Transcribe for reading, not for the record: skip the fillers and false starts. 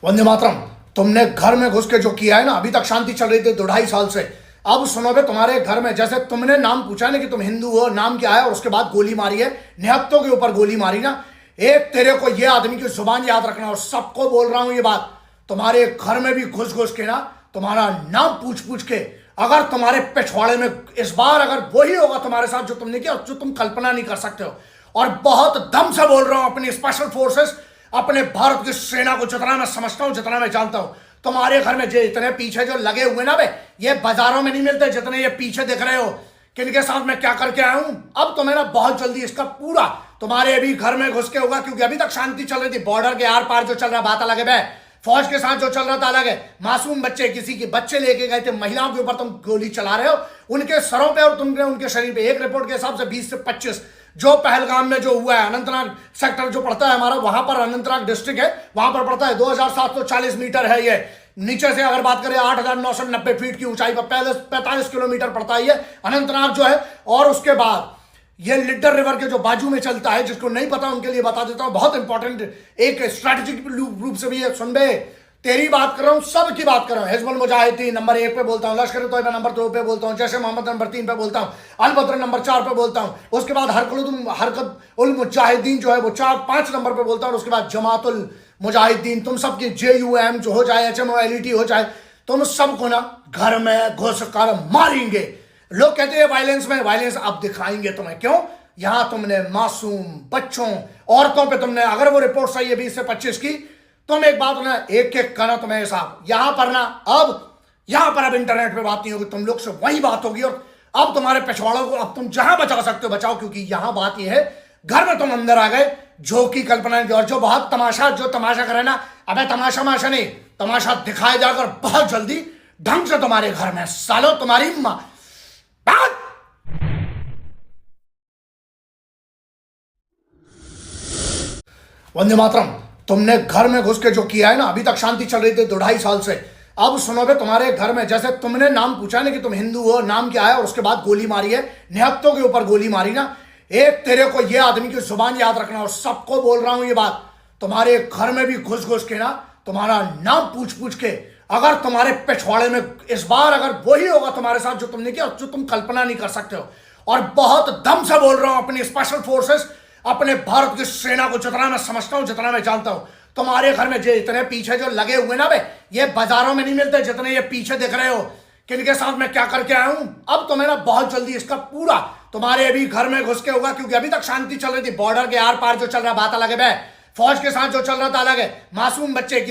वंदे मातरम। तुमने घर में घुस के जो किया है ना, अभी तक शांति चल रही थी 2-2.5 साल से। अब सुनो बे, तुम्हारे घर में जैसे तुमने नाम पूछा ना कि तुम हिंदू हो, नाम क्या है, और उसके बाद गोली मारी है, निहत्तों के ऊपर गोली मारी ना। एक तेरे को ये आदमी की जुबान याद रखना, और सबको बोल रहा हूं ये बात, तुम्हारे घर में भी घुस घुस के ना तुम्हारा नाम पूछ पूछ के, अगर तुम्हारे पिछवाड़े में इस बार अगर वही होगा तुम्हारे साथ जो तुमने किया, जो तुम कल्पना नहीं कर सकते हो। और बहुत दम से बोल रहा हूं, अपनी स्पेशल फोर्सेस, अपने भारत की सेना को जितना मैं समझता हूं, जितना मैं जानता हूं, तुम्हारे घर में जो इतने पीछे जो लगे हुए ना बे, ये बाजारों में नहीं मिलते जितने ये पीछे दिख रहे हो। किनके साथ मैं क्या करके आया हूं, अब तुम्हें ना बहुत जल्दी इसका पूरा तुम्हारे अभी घर में घुस के होगा, क्योंकि अभी तक शांति चल रही थी। बॉर्डर के आर पार जो चल रहा बात अलग है बे, फौज के साथ जो चल रहा था अलग है। मासूम बच्चे, किसी के बच्चे लेके गए थे, महिलाओं के ऊपर तुम गोली चला रहे हो, उनके सरों पे और तुमने उनके शरीर पे। एक रिपोर्ट के हिसाब से 20 से 25 जो पहलगाम में जो हुआ है, अनंतनाग सेक्टर जो पड़ता है हमारा, वहां पर अनंतनाग डिस्ट्रिक्ट है, वहां पर पड़ता है 2740 मीटर है ये। नीचे से अगर बात करें 8990 फीट की ऊंचाई पर 45 किलोमीटर पड़ता है ये अनंतनाग जो है। और उसके बाद ये लिड्डर रिवर के जो बाजू में चलता है, जिसको नहीं पता उनके लिए बता देता हूं, बहुत इंपॉर्टेंट एक स्ट्रैटेजिक रूप से भी है। सुन बे, तेरी बात कर रहा हूं, सबकी बात कर रहा हूं। हिजबुल मुजाहिदीन नंबर 1 पे बोलता हूं, लश्कर ए तोयबा नंबर 2 पे बोलता हूं, जैश ए मोहम्मद नंबर 3 पे बोलता हूं, अल बद्र नंबर 4 पे बोलता हूं, उसके बाद हरकत उल मुजाहिदीन जो है वो 4-5 नंबर पे बोलता हूं, उसके बाद जमातुल मुजाहिदीन। तुम सबकी JUM जो हो जाए, HMOLET हो जाए, तुम सबको ना घर में घुस कर मारेंगे। लोग कहते हैं वायलेंस में, वायलेंस अब दिखाएंगे तुम्हें। क्यों? यहां तुमने मासूम बच्चों, औरतों पे तुमने, अगर वो रिपोर्ट सही है 20 से 25 की, तुम एक बात ना एक एक करना तुम्हें हिसाब। यहां पर ना अब इंटरनेट पे बात नहीं होगी, तुम लोग से वही बात होगी। और अब तुम्हारे पिछवाड़ों को अब तुम जहां बचा सकते हो बचाओ, क्योंकि यहां बात यह है, घर में तुम अंदर आ गए, जो की कल्पना नहीं। और जो बहुत तमाशा करे ना, अबे तमाशा माशा नहीं, तमाशा दिखाया जाकर बहुत जल्दी ढंग से तुम्हारे घर में सालो तुम्हारी मां। वंदे मातरम। तुमने घर में घुस के जो किया है ना, अभी तक शांति चल रही थी 2-2.5 साल से। अब सुनो बे, तुम्हारे घर में जैसे तुमने नाम पूछा ना कि तुम हिंदू हो, नाम क्या है, और उसके बाद गोली मारी है, निहत्तों के ऊपर गोली मारी ना। एक तेरे को ये आदमी की जुबान याद रखना, और सबको बोल रहा हूं ये बात, तुम्हारे घर में भी घुस घुस के ना तुम्हारा नाम पूछ पूछ के, अगर तुम्हारे पिछवाड़े में इस बार अगर वही होगा तुम्हारे साथ जो तुमने किया, जो तुम कल्पना नहीं कर सकते हो। और बहुत दम से बोल रहा हूं, अपनी स्पेशल फोर्सेस, अपने भारत की सेना को जितना मैं समझता हूं, जितना मैं जानता हूं, तुम्हारे घर में जो इतने पीछे जो लगे हुए ना बे, ये बाजारों में नहीं मिलते जितने ये पीछे दिख रहे हो। किनके साथ मैं क्या करके आया हूं, अब तुम्हें ना बहुत जल्दी इसका पूरा तुम्हारे अभी घर में घुस के होगा, क्योंकि अभी तक शांति चल रही थी। बॉर्डर के आर पार जो चल रहा बात अलग है बे, फौज के साथ जो चल रहा था अलग है। मासूम बच्चे